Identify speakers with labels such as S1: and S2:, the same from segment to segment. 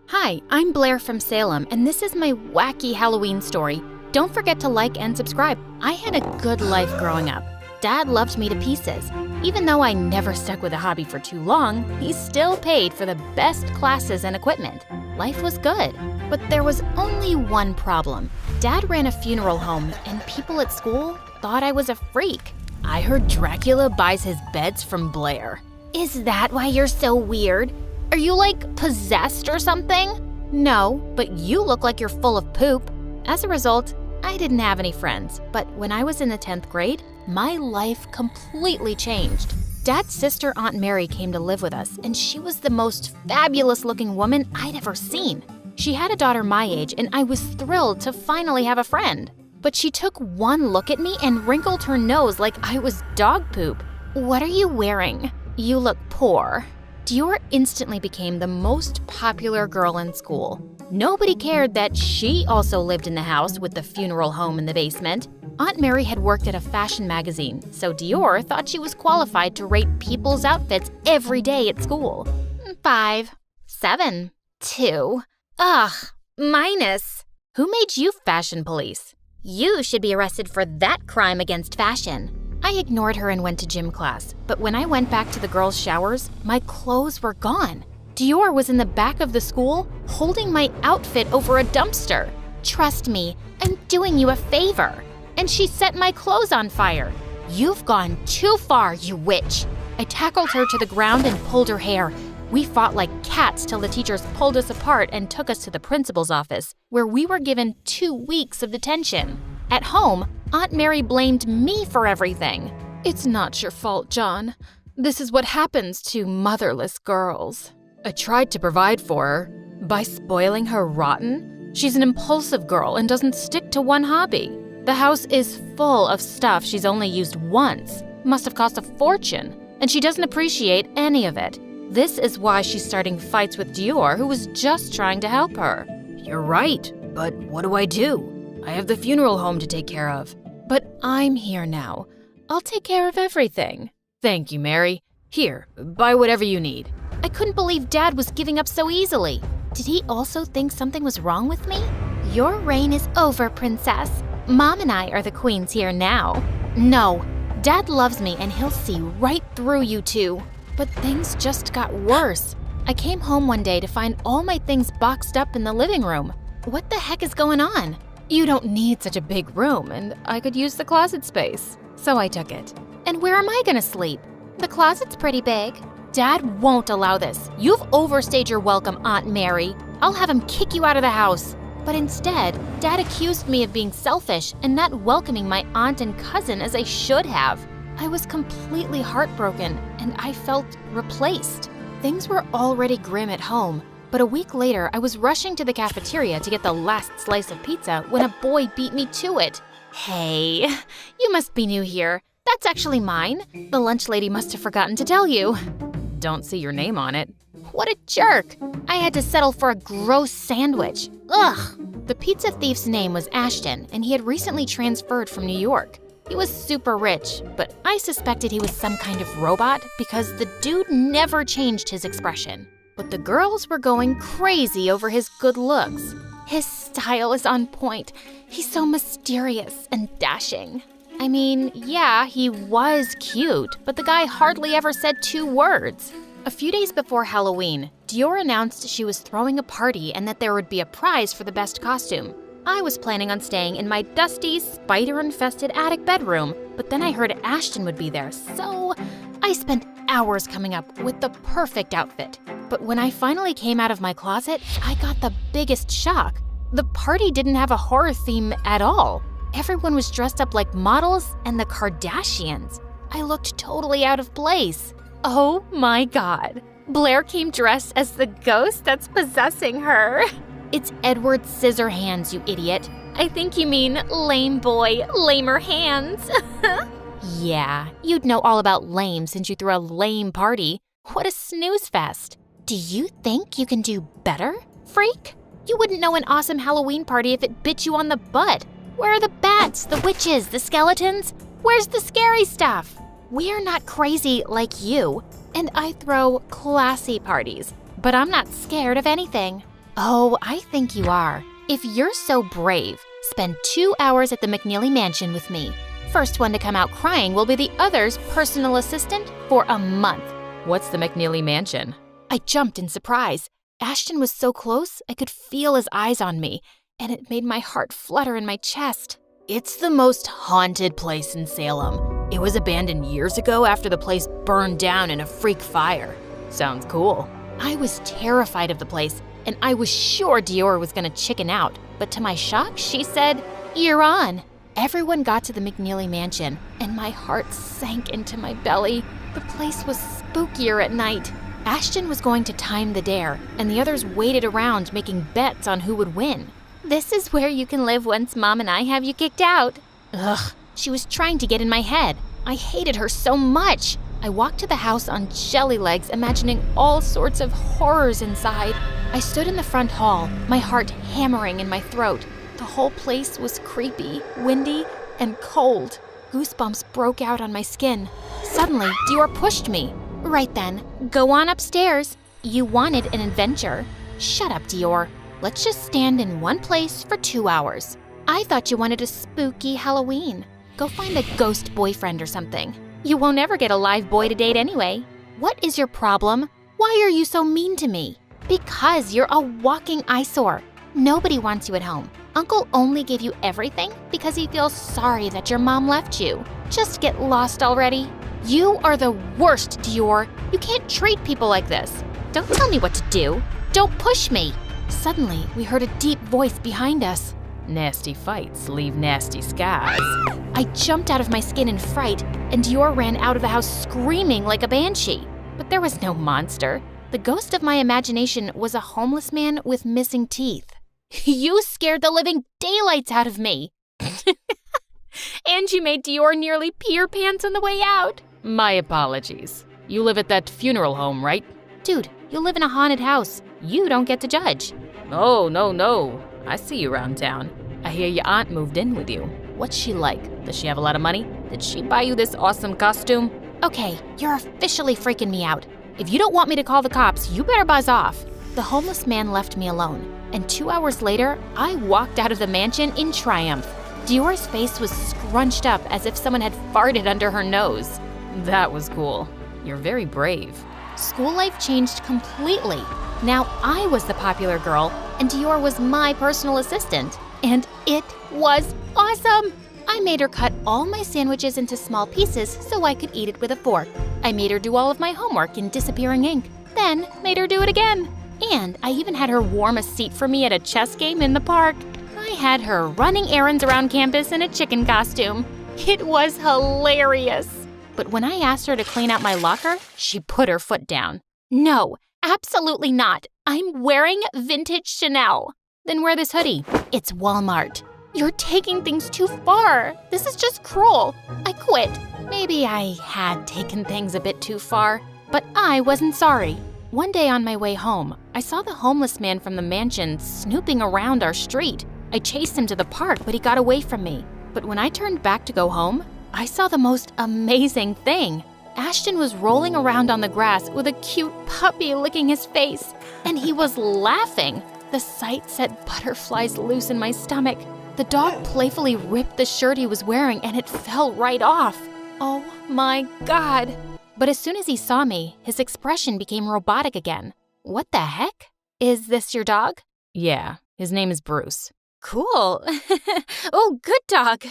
S1: Hi, I'm Blair from Salem, and this is my wacky Halloween story. Don't forget to like and subscribe. I had a good life growing up. Dad loved me to pieces. Even though I never stuck with a hobby for too long, he still paid for the best classes and equipment. Life was good, but there was only one problem. Dad ran a funeral home, and people at school thought I was a freak. I heard Dracula buys his beds from Blair. Is that why you're so weird? Are you, like, possessed or something? No, but you look like you're full of poop. As a result, I didn't have any friends, but when I was in the 10th grade, my life completely changed. Dad's sister, Aunt Mary, came to live with us, and she was the most fabulous-looking woman I'd ever seen. She had a daughter my age, and I was thrilled to finally have a friend. But she took one look at me and wrinkled her nose like I was dog poop. What are you wearing? You look poor. Dior instantly became the most popular girl in school. Nobody cared that she also lived in the house with the funeral home in the basement. Aunt Mary had worked at a fashion magazine, so Dior thought she was qualified to rate people's outfits every day at school. 5, 7, 2. Ugh, minus. Who made you fashion police? You should be arrested for that crime against fashion. I ignored her and went to gym class, but when I went back to the girls' showers, my clothes were gone. Dior was in the back of the school, holding my outfit over a dumpster. Trust me, I'm doing you a favor. And she set my clothes on fire. You've gone too far, you witch. I tackled her to the ground and pulled her hair. We fought like cats till the teachers pulled us apart and took us to the principal's office, where we were given 2 weeks of detention. At home, Aunt Mary blamed me for everything. It's not your fault, John. This is what happens to motherless girls. I tried to provide for her by spoiling her rotten. She's an impulsive girl and doesn't stick to one hobby. The house is full of stuff she's only used once. Must have cost a fortune, and she doesn't appreciate any of it. This is why she's starting fights with Dior, who was just trying to help her. You're right, but what do I do? I have the funeral home to take care of. But I'm here now. I'll take care of everything. Thank you, Mary. Here, buy whatever you need. I couldn't believe Dad was giving up so easily. Did he also think something was wrong with me? Your reign is over, Princess. Mom and I are the queens here now. No, Dad loves me and he'll see right through you two. But things just got worse. I came home one day to find all my things boxed up in the living room. What the heck is going on? You don't need such a big room, and I could use the closet space. So I took it. And where am I gonna sleep? The closet's pretty big. Dad won't allow this. You've overstayed your welcome, Aunt Mary. I'll have him kick you out of the house. But instead, Dad accused me of being selfish and not welcoming my aunt and cousin as I should have. I was completely heartbroken, and I felt replaced. Things were already grim at home, but a week later, I was rushing to the cafeteria to get the last slice of pizza when a boy beat me to it. Hey, you must be new here. That's actually mine. The lunch lady must have forgotten to tell you. Don't see your name on it. What a jerk. I had to settle for a gross sandwich. Ugh. The pizza thief's name was Ashton, and he had recently transferred from New York. He was super rich, but I suspected he was some kind of robot because the dude never changed his expression. But the girls were going crazy over his good looks. His style is on point. He's so mysterious and dashing. I mean, yeah, he was cute, but the guy hardly ever said 2 words. A few days before Halloween, Dior announced she was throwing a party and that there would be a prize for the best costume. I was planning on staying in my dusty, spider-infested attic bedroom, but then I heard Ashton would be there, so I spent hours coming up with the perfect outfit. But when I finally came out of my closet, I got the biggest shock. The party didn't have a horror theme at all. Everyone was dressed up like models and the Kardashians. I looked totally out of place. Oh my God. Blair came dressed as the ghost that's possessing her. It's Edward Scissorhands, you idiot. I think you mean lame boy, lamer hands. Yeah, you'd know all about lame since you threw a lame party. What a snooze fest. Do you think you can do better, freak? You wouldn't know an awesome Halloween party if it bit you on the butt. Where are the bats, the witches, the skeletons? Where's the scary stuff? We're not crazy like you, and I throw classy parties, but I'm not scared of anything. Oh, I think you are. If you're so brave, spend 2 hours at the McNeely Mansion with me. First one to come out crying will be the other's personal assistant for a month.
S2: What's the McNeely Mansion?
S1: I jumped in surprise. Ashton was so close, I could feel his eyes on me, and it made my heart flutter in my chest. It's the most haunted place in Salem. It was abandoned years ago after the place burned down in a freak fire.
S2: Sounds cool.
S1: I was terrified of the place, and I was sure Dior was gonna chicken out, but to my shock, she said, "You're on." Everyone got to the McNeely Mansion, and my heart sank into my belly. The place was spookier at night. Ashton was going to time the dare, and the others waited around making bets on who would win. "This is where you can live once Mom and I have you kicked out." Ugh, she was trying to get in my head. I hated her so much. I walked to the house on jelly legs, imagining all sorts of horrors inside. I stood in the front hall, my heart hammering in my throat. The whole place was creepy, windy, and cold. Goosebumps broke out on my skin. Suddenly, Dior pushed me. "Right then, go on upstairs. You wanted an adventure." "Shut up, Dior. Let's just stand in one place for 2 hours." "I thought you wanted a spooky Halloween. Go find a ghost boyfriend or something. You won't ever get a live boy to date anyway." "What is your problem? Why are you so mean to me?" "Because you're a walking eyesore. Nobody wants you at home. Uncle only gave you everything because he feels sorry that your mom left you. Just get lost already." "You are the worst, Dior. You can't treat people like this." "Don't tell me what to do. Don't push me." Suddenly, we heard a deep voice behind us.
S2: Nasty fights leave nasty scars.
S1: I jumped out of my skin in fright, and Dior ran out of the house screaming like a banshee. But there was no monster. The ghost of my imagination was a homeless man with missing teeth. "You scared the living daylights out of me." "And you made Dior nearly pee her pants on the way out."
S2: My apologies. You live at that funeral home, right?
S1: "Dude, you live in a haunted house. You don't get to judge."
S2: Oh, no. I see you around town. I hear your aunt moved in with you. What's she like? Does she have a lot of money? Did she buy you this awesome costume?
S1: "Okay, you're officially freaking me out. If you don't want me to call the cops, you better buzz off." The homeless man left me alone, and 2 hours later, I walked out of the mansion in triumph. Dior's face was scrunched up as if someone had farted under her nose.
S2: That was cool. You're very brave.
S1: School life changed completely. Now I was the popular girl, and Dior was my personal assistant. And it was awesome! I made her cut all my sandwiches into small pieces so I could eat it with a fork. I made her do all of my homework in disappearing ink, then made her do it again. And I even had her warm a seat for me at a chess game in the park. I had her running errands around campus in a chicken costume. It was hilarious. But when I asked her to clean out my locker, she put her foot down. "No, absolutely not. I'm wearing vintage Chanel." "Then wear this hoodie. It's Walmart." "You're taking things too far. This is just cruel." I quit. Maybe I had taken things a bit too far, but I wasn't sorry. One day on my way home, I saw the homeless man from the mansion snooping around our street. I chased him to the park, but he got away from me. But when I turned back to go home, I saw the most amazing thing. Ashton was rolling around on the grass with a cute puppy licking his face, and he was laughing. The sight set butterflies loose in my stomach. The dog playfully ripped the shirt he was wearing, and it fell right off. Oh my God. But as soon as he saw me, his expression became robotic again. "What the heck? Is this your dog?"
S2: Yeah, his name is Bruce.
S1: "Cool." "Oh, good dog."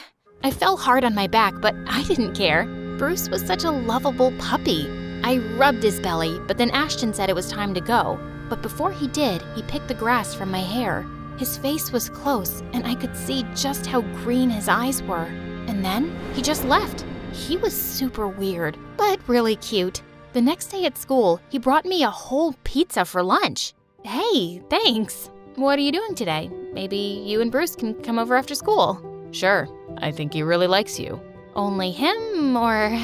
S1: I fell hard on my back, but I didn't care. Bruce was such a lovable puppy. I rubbed his belly, but then Ashton said it was time to go. But before he did, he picked the grass from my hair. His face was close, and I could see just how green his eyes were. And then he just left. He was super weird, but really cute. The next day at school, he brought me a whole pizza for lunch. "Hey, thanks. What are you doing today? Maybe you and Bruce can come over after school."
S2: Sure, I think he really likes you.
S1: "Only him, or?"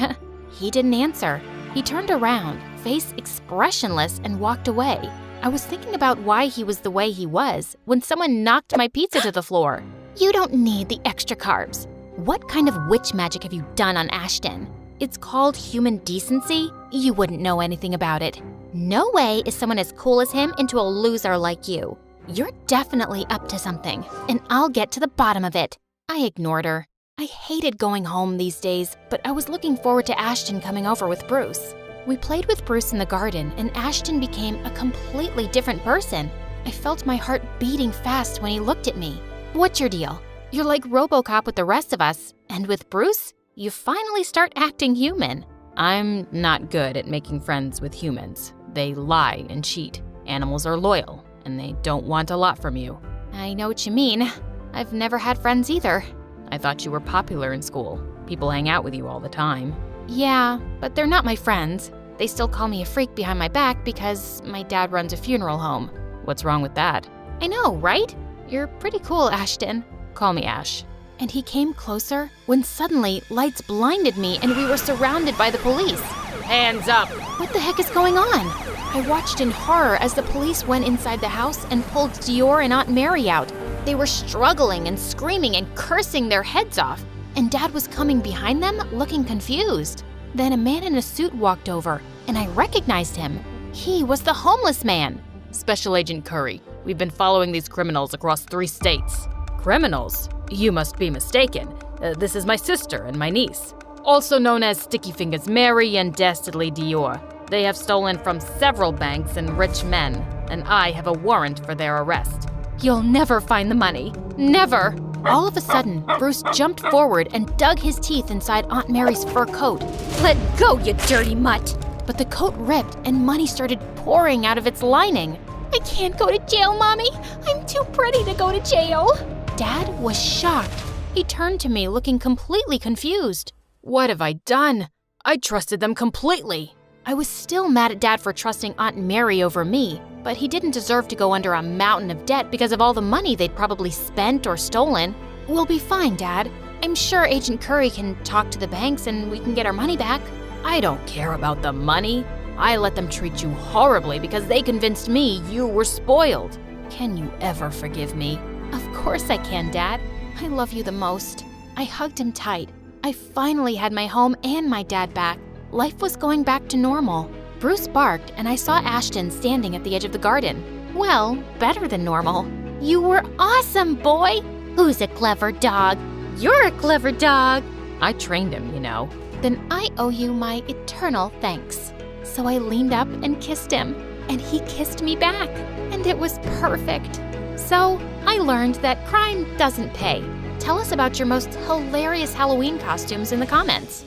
S1: He didn't answer. He turned around, face expressionless, and walked away. I was thinking about why he was the way he was when someone knocked my pizza to the floor. "You don't need the extra carbs." What kind of witch magic have you done on Ashton? It's called human decency? You wouldn't know anything about it. No way is someone as cool as him into a loser like you. You're definitely up to something, and I'll get to the bottom of it. I ignored her. I hated going home these days, but I was looking forward to Ashton coming over with Bruce. We played with Bruce in the garden, and Ashton became a completely different person. I felt my heart beating fast when he looked at me. What's your deal? You're like RoboCop with the rest of us, and with Bruce, you finally start acting human.
S2: I'm not good at making friends with humans. They lie and cheat. Animals are loyal, and they don't want a lot from you.
S1: I know what you mean. I've never had friends either.
S2: I thought you were popular in school. People hang out with you all the time.
S1: Yeah, but they're not my friends. They still call me a freak behind my back because my dad runs a funeral home.
S2: What's wrong with that?
S1: I know, right? You're pretty cool, Ashton.
S2: Call me Ash.
S1: And he came closer when suddenly lights blinded me and we were surrounded by the police.
S2: Hands up!
S1: What the heck is going on? I watched in horror as the police went inside the house and pulled Dior and Aunt Mary out. They were struggling and screaming and cursing their heads off. And Dad was coming behind them, looking confused. Then a man in a suit walked over, and I recognized him. He was the homeless man.
S2: Special Agent Curry, we've been following these criminals across 3 states. Criminals? You must be mistaken. This is my sister and my niece, also known as Sticky Fingers Mary and Dastardly Dior. They have stolen from several banks and rich men, and I have a warrant for their arrest.
S1: You'll never find the money. Never! All of a sudden, Bruce jumped forward and dug his teeth inside Aunt Mary's fur coat. Let go, you dirty mutt! But the coat ripped and money started pouring out of its lining. I can't go to jail, Mommy. I'm too pretty to go to jail. Dad was shocked. He turned to me looking completely confused.
S2: What have I done? I trusted them completely.
S1: I was still mad at Dad for trusting Aunt Mary over me, but he didn't deserve to go under a mountain of debt because of all the money they'd probably spent or stolen. We'll be fine, Dad. I'm sure Agent Curry can talk to the banks and we can get our money back.
S2: I don't care about the money. I let them treat you horribly because they convinced me you were spoiled. Can you ever forgive me?
S1: Of course I can, Dad. I love you the most. I hugged him tight. I finally had my home and my dad back. Life was going back to normal. Bruce barked and I saw Ashton standing at the edge of the garden. Well, better than normal. You were awesome, boy! Who's a clever dog? You're a clever dog!
S2: I trained him, you know.
S1: Then I owe you my eternal thanks. So I leaned up and kissed him, and he kissed me back, and it was perfect. So I learned that crime doesn't pay. Tell us about your most hilarious Halloween costumes in the comments.